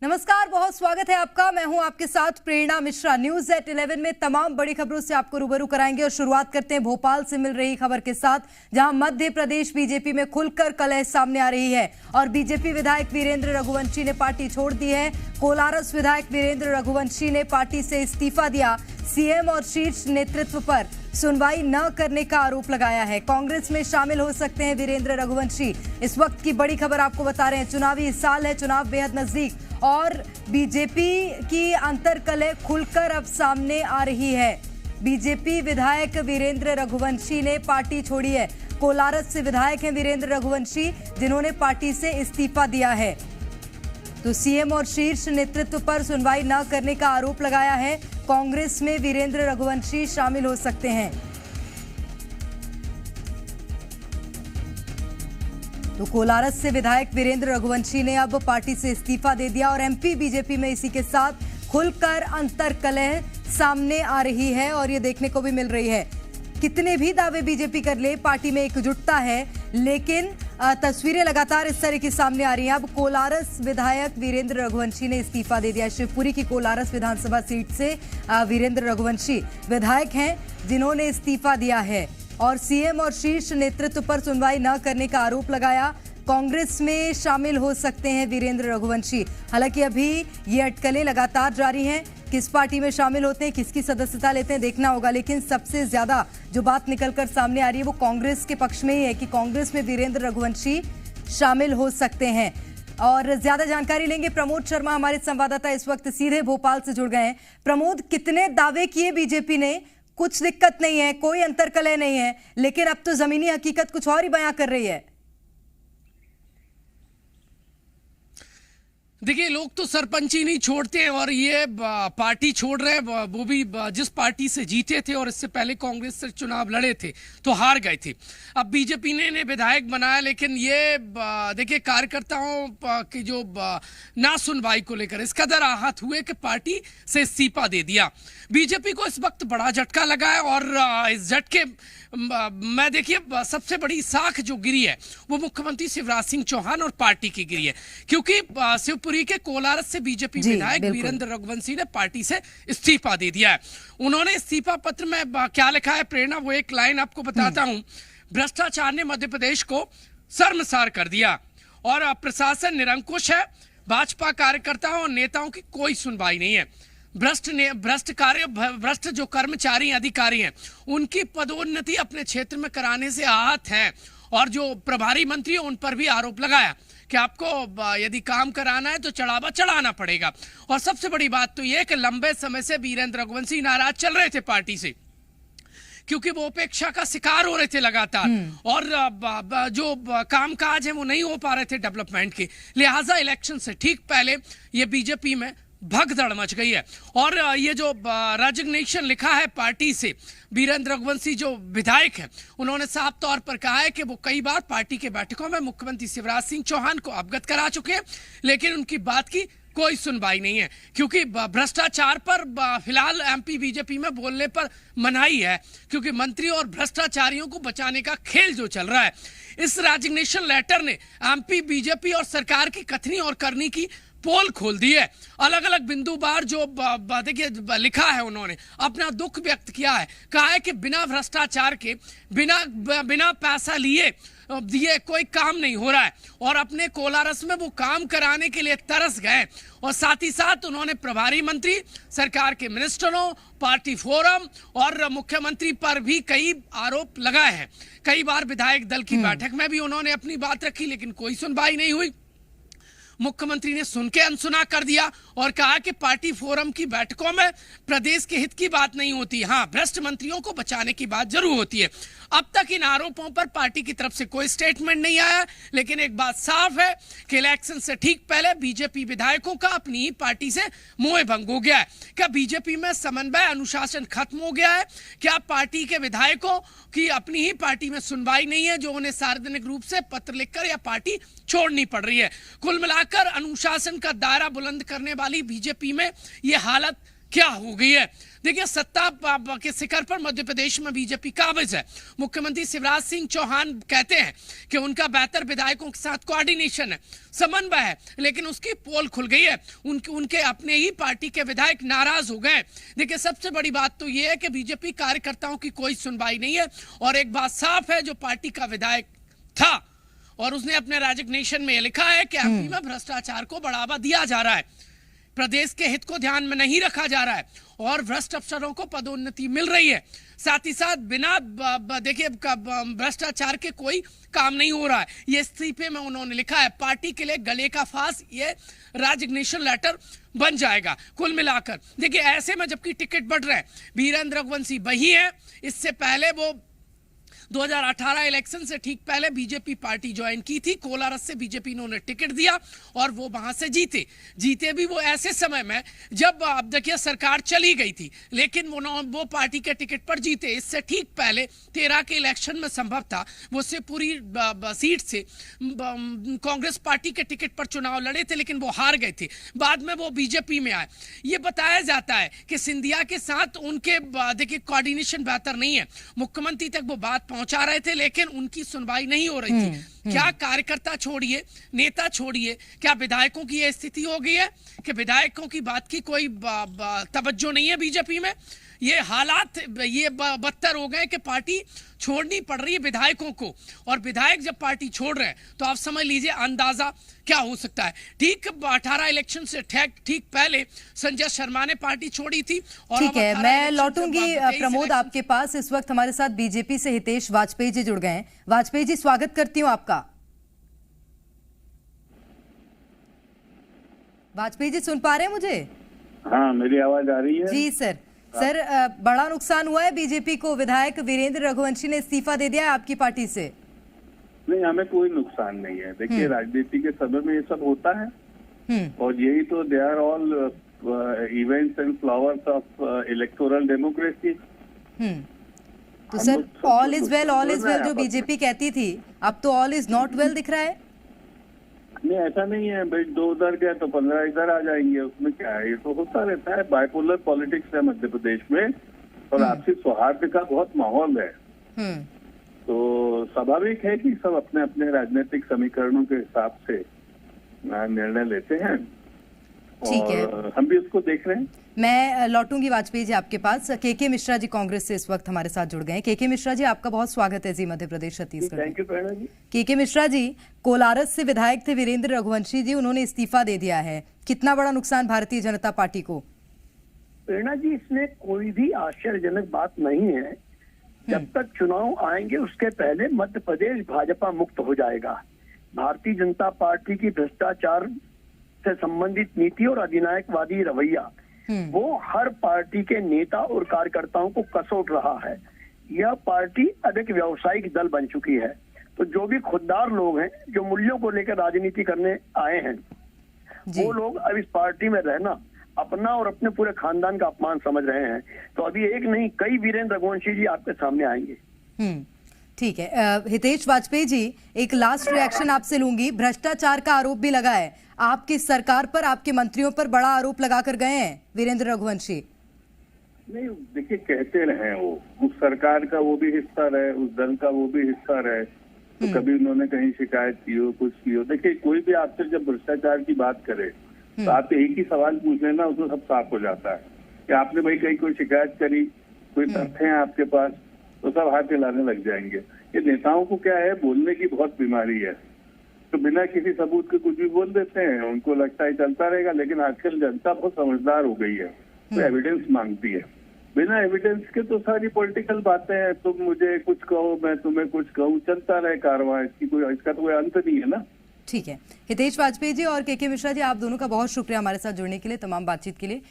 नमस्कार, बहुत स्वागत है आपका। मैं हूं आपके साथ प्रेरणा मिश्रा। न्यूज एट 11 में तमाम बड़ी खबरों से आपको रूबरू कराएंगे और शुरुआत करते हैं भोपाल से मिल रही खबर के साथ, जहां मध्य प्रदेश बीजेपी में खुलकर कलह सामने आ रही है और बीजेपी विधायक वीरेंद्र रघुवंशी ने पार्टी छोड़ दी है। कोलारस विधायक वीरेंद्र रघुवंशी ने पार्टी से इस्तीफा दिया। सीएम और शीर्ष नेतृत्व पर सुनवाई न करने का आरोप लगाया है। कांग्रेस में शामिल हो सकते हैं वीरेंद्र रघुवंशी। इस वक्त की बड़ी खबर आपको बता रहे हैं। चुनावी साल है, चुनाव बेहद नजदीक और बीजेपी की अंतर्कलह खुलकर अब सामने आ रही है। बीजेपी विधायक वीरेंद्र रघुवंशी ने पार्टी छोड़ी है। कोलारस से विधायक हैं वीरेंद्र रघुवंशी, जिन्होंने पार्टी से इस्तीफा दिया है। तो सीएम और शीर्ष नेतृत्व पर सुनवाई न करने का आरोप लगाया है। कांग्रेस में वीरेंद्र रघुवंशी शामिल हो सकते हैं। तो कोलारस से विधायक वीरेंद्र रघुवंशी ने अब पार्टी से इस्तीफा दे दिया और एमपी बीजेपी में इसी के साथ खुलकर अंतर्कलह सामने आ रही है और ये देखने को भी मिल रही है। कितने भी दावे बीजेपी कर ले, पार्टी में एकजुटता है, लेकिन तस्वीरें लगातार इस तरह की सामने आ रही हैं। अब कोलारस विधायक वीरेंद्र रघुवंशी ने इस्तीफा दे दिया। शिवपुरी की कोलारस विधानसभा सीट से वीरेंद्र रघुवंशी विधायक हैं, जिन्होंने इस्तीफा दिया है और सीएम और शीर्ष नेतृत्व पर सुनवाई न करने का आरोप लगाया। कांग्रेस में शामिल हो सकते हैं वीरेंद्र रघुवंशी। हालांकि अभी ये अटकलें लगातार जारी हैं। किस पार्टी में शामिल होते हैं, किसकी सदस्यता लेते हैं, देखना होगा। लेकिन सबसे ज्यादा जो बात निकलकर सामने आ रही है वो कांग्रेस के पक्ष में ही है कि कांग्रेस में वीरेंद्र रघुवंशी शामिल हो सकते हैं। और ज्यादा जानकारी लेंगे। प्रमोद शर्मा हमारे संवाददाता इस वक्त सीधे भोपाल से जुड़ गए हैं। प्रमोद, कितने दावे किए बीजेपी ने, कुछ दिक्कत नहीं है, कोई अंतर्कलह नहीं है, लेकिन अब तो जमीनी हकीकत कुछ और ही बयां कर रही है। देखिए, लोग तो सरपंची नहीं छोड़ते हैं और ये पार्टी छोड़ रहे हैं, वो भी जिस पार्टी से जीते थे और इससे पहले कांग्रेस से चुनाव लड़े थे तो हार गए थे। अब बीजेपी ने इन्हें विधायक बनाया, लेकिन ये देखिए कार्यकर्ताओं की जो ना सुनवाई को लेकर इस कदर आहत हुए कि पार्टी से इस्तीफा दे दिया। बीजेपी को इस वक्त बड़ा झटका लगा है और इस झटके मैं देखिए सबसे बड़ी साख जो गिरी है वो मुख्यमंत्री शिवराज सिंह चौहान और पार्टी की गिरी है, क्योंकि शिवपुरी के कोलारस से बीजेपी विधायक वीरेंद्र रघुवंशी ने पार्टी से इस्तीफा दे दिया है। उन्होंने इस्तीफा पत्र में क्या लिखा है प्रेरणा, वो एक लाइन आपको बताता हूं। भ्रष्टाचार ने मध्य प्रदेश को शर्मसार कर दिया और प्रशासन निरंकुश है। भाजपा कार्यकर्ताओं और नेताओं की कोई सुनवाई नहीं है। भ्रष्ट जो कर्मचारी अधिकारी हैं उनकी पदोन्नति अपने क्षेत्र में कराने से आहत हैं और जो प्रभारी मंत्री हैं उन पर भी आरोप लगाया कि आपको यदि काम कराना है तो चढ़ावा चढ़ाना पड़ेगा। और सबसे बड़ी बात तो यह कि लंबे समय से वीरेंद्र रघुवंशी नाराज चल रहे थे पार्टी से, क्योंकि वो उपेक्षा का शिकार हो रहे थे लगातार और जो काम काज है वो नहीं हो पा रहे थे डेवलपमेंट के। लिहाजा इलेक्शन से ठीक पहले ये बीजेपी में भगदड़ मच गई है और ये जो रेजिग्नेशन लिखा है पार्टी से, वीरेंद्र रघुवंशी जो विधायक है उन्होंने साफ तौर पर कहा है कि वो कई बार पार्टी के बैठकों में मुख्यमंत्री शिवराज सिंह चौहान को अवगत करा चुके हैं, लेकिन उनकी बात की कोई सुनवाई नहीं है, क्योंकि भ्रष्टाचार पर फिलहाल एमपी बीजेपी में बोलने पर मनाही है, क्योंकि मंत्री और भ्रष्टाचारियों को बचाने का खेल जो चल रहा है। इस रेजिग्नेशन लेटर ने एमपी बीजेपी और सरकार की कथनी और करनी की पोल खोल दी है। अलग अलग बिंदु बार जो देखिए लिखा है, उन्होंने अपना दुख व्यक्त किया है। कहा है कि बिना भ्रष्टाचार के, बिना पैसा लिए ये कोई काम नहीं हो रहा है और अपने कोलारस में वो काम कराने के लिए तरस गए। और साथ ही साथ उन्होंने प्रभारी मंत्री, सरकार के मिनिस्टरों, पार्टी फोरम और मुख्यमंत्री पर भी कई आरोप लगाए हैं। कई बार विधायक दल की बैठक में भी उन्होंने अपनी बात रखी, लेकिन कोई सुनवाई नहीं हुई। मुख्यमंत्री ने सुन के अनसुना कर दिया और कहा कि पार्टी फोरम की बैठकों में प्रदेश के हित की बात नहीं होती, हाँ भ्रष्ट मंत्रियों को बचाने की बात जरूर होती है। अब तक इन आरोपों पर पार्टी की तरफ से कोई स्टेटमेंट नहीं आया, लेकिन एक बात साफ है कि इलेक्शन से ठीक पहले बीजेपी विधायकों का अपनी ही पार्टी से मोह भंग हो गया है। क्या बीजेपी में समन्वय, अनुशासन खत्म हो गया है? क्या पार्टी के विधायकों की अपनी ही पार्टी में सुनवाई नहीं है, जो उन्हें सार्वजनिक रूप से पत्र लिखकर या पार्टी छोड़नी पड़ रही है? कुल मिलाकर अनुशासन का दायरा बुलंद करने वाली बीजेपी में यह हालत क्या हो गई है। देखिए, सत्ता के शिखर पर मध्य प्रदेश में बीजेपी काबिज है। मुख्यमंत्री शिवराज सिंह चौहान कहते हैं कि उनका बेहतर विधायकों के साथ कोऑर्डिनेशन है, समन्वय है, लेकिन उसकी पोल खुल गई है। उनके अपने ही पार्टी के विधायक नाराज हो गए। देखिए, सबसे बड़ी बात तो यह है कि बीजेपी कार्यकर्ताओं की कोई सुनवाई नहीं है। और एक बात साफ है, जो पार्टी का विधायक था और उसने अपने रेजिग्नेशन में लिखा है कि एमपी में भ्रष्टाचार को बढ़ावा दिया जा रहा है, प्रदेश के हित को ध्यान में नहीं रखा जा रहा है और भ्रष्ट अफसरों को पदोन्नति मिल रही है। साथ ही साथ बिना देखिए भ्रष्टाचार के कोई काम नहीं हो रहा है। ये इस्तीफे में उन्होंने लिखा है। पार्टी के लिए गले का फांस ये रेजिग्नेशन लेटर बन जाएगा। कुल मिलाकर देखिए, ऐसे में जबकि टिकट बढ़ रहे हैं, वीरेंद्र रघुवंशी वही है। इससे पहले वो 2018 इलेक्शन से ठीक पहले बीजेपी पार्टी ज्वाइन की थी। कोलारस से बीजेपी ने उन्हें टिकट दिया और वो वहां से जीते भी वो ऐसे समय में जब अब देखिए सरकार चली गई थी, लेकिन वो पार्टी के टिकट पर जीते। इससे ठीक पहले 13 के इलेक्शन में संभव था वो शिवपुरी सीट से कांग्रेस पार्टी के टिकट पर चुनाव लड़े थे, लेकिन वो हार गए थे। बाद में वो बीजेपी में आए। ये बताया जाता है कि सिंधिया के साथ उनके देखिए कोऑर्डिनेशन बेहतर नहीं है। मुख्यमंत्री तक वो बात पहुंचा रहे थे, लेकिन उनकी सुनवाई नहीं हो रही थी। क्या कार्यकर्ता छोड़िए, नेता छोड़िए, क्या विधायकों की यह स्थिति हो गई है कि विधायकों की बात की कोई तवज्जो नहीं है बीजेपी में। ये हालात ये बदतर हो गए कि पार्टी छोड़नी पड़ रही है विधायकों को, और विधायक जब पार्टी छोड़ रहे हैं तो आप समझ लीजिए अंदाजा क्या हो सकता है। ठीक 18 इलेक्शन से ठीक पहले संजय शर्मा ने पार्टी छोड़ी थी। और ठीक है, मैं लौटूंगी प्रमोद आपके पास। इस वक्त हमारे साथ बीजेपी से हितेश वाजपेयी जी जुड़ गए हैं। वाजपेयी जी, स्वागत करती हूँ आपका। वाजपेयी जी, सुन पा रहे हैं मुझे? हाँ, मेरी आवाज आ रही है? जी सर। सर, बड़ा नुकसान हुआ है बीजेपी को। विधायक वीरेंद्र रघुवंशी ने इस्तीफा दे दिया है आपकी पार्टी से। नहीं, हमें कोई नुकसान नहीं है। देखिए, राजनीति के समय में ये सब होता है और यही तो they are all events and flowers of electoral democracy. तो सर, ऑल इज वेल जो बीजेपी कहती थी, अब तो ऑल इज नॉट वेल दिख रहा है। नहीं, ऐसा नहीं है भाई, 2 उधर गए तो 15 इधर आ जाएंगे, उसमें क्या है। ये तो होता रहता है। बाइपोलर पॉलिटिक्स है मध्य प्रदेश में और आपसी सौहार्द का बहुत माहौल है। तो स्वाभाविक है कि सब अपने अपने राजनीतिक समीकरणों के हिसाब से निर्णय लेते हैं और हम भी उसको देख रहे हैं। मैं लौटूंगी वाजपेयी जी आपके पास। के मिश्रा जी कांग्रेस से इस वक्त हमारे साथ जुड़ गए हैं। के मिश्रा जी, आपका बहुत स्वागत है जी मध्य प्रदेश छत्तीसगढ़। थैंक यू प्रेरणा जी। के मिश्रा जी, कोलारस से विधायक थे वीरेंद्र रघुवंशी जी, उन्होंने इस्तीफा दे दिया है। कितना बड़ा नुकसान भारतीय जनता पार्टी को? प्रेरणा जी, इसमें कोई भी आश्चर्यजनक बात नहीं है। जब तक चुनाव आएंगे उसके पहले मध्य प्रदेश भाजपा मुक्त हो जाएगा। भारतीय जनता पार्टी की भ्रष्टाचार से संबंधित नीति और अधिनायकवादी रवैया वो हर पार्टी के नेता और कार्यकर्ताओं को कसोट रहा है। यह पार्टी अब एक व्यावसायिक दल बन चुकी है। तो जो भी खुददार लोग हैं, जो मूल्यों को लेकर राजनीति करने आए हैं, वो लोग अब इस पार्टी में रहना अपना और अपने पूरे खानदान का अपमान समझ रहे हैं। तो अभी एक नहीं, कई वीरेंद्र रघुवंशी जी आपके सामने आएंगे। ठीक है। हितेश वाजपेयी जी, एक लास्ट रिएक्शन आपसे लूंगी। भ्रष्टाचार का आरोप भी लगा है आपकी सरकार पर, आपके मंत्रियों पर बड़ा आरोप लगा कर गए हैं वीरेंद्र रघुवंशी। नहीं, देखिए, कहते रहे वो, उस सरकार का वो भी हिस्सा रहे, उस दल का वो भी हिस्सा रहे, तो कभी उन्होंने कहीं शिकायत की हो, कुछ की हो। देखिए, कोई भी आपसे जब भ्रष्टाचार की बात करे तो आप एक ही सवाल पूछ लेना, उसमें सब साफ हो जाता है कि आपने भाई कहीं कोई शिकायत करी, कोई तथ्य है आपके पास, तो सब हाथ हिलाने लग जाएंगे। ये नेताओं को क्या है, बोलने की बहुत बीमारी है, तो बिना किसी सबूत के कुछ भी बोल देते हैं। उनको लगता है चलता रहेगा, लेकिन आजकल जनता बहुत समझदार हो गई है, तो एविडेंस मांगती है। बिना एविडेंस के तो सारी पॉलिटिकल बातें हैं, तुम मुझे कुछ कहो, मैं तुम्हें कुछ कहूँ, चलता रहे कारवां। इसका तो कोई अंत नहीं है ना। ठीक है। हितेश वाजपेयी जी और के मिश्रा जी, आप दोनों का बहुत शुक्रिया हमारे साथ जुड़ने के लिए, तमाम बातचीत के लिए।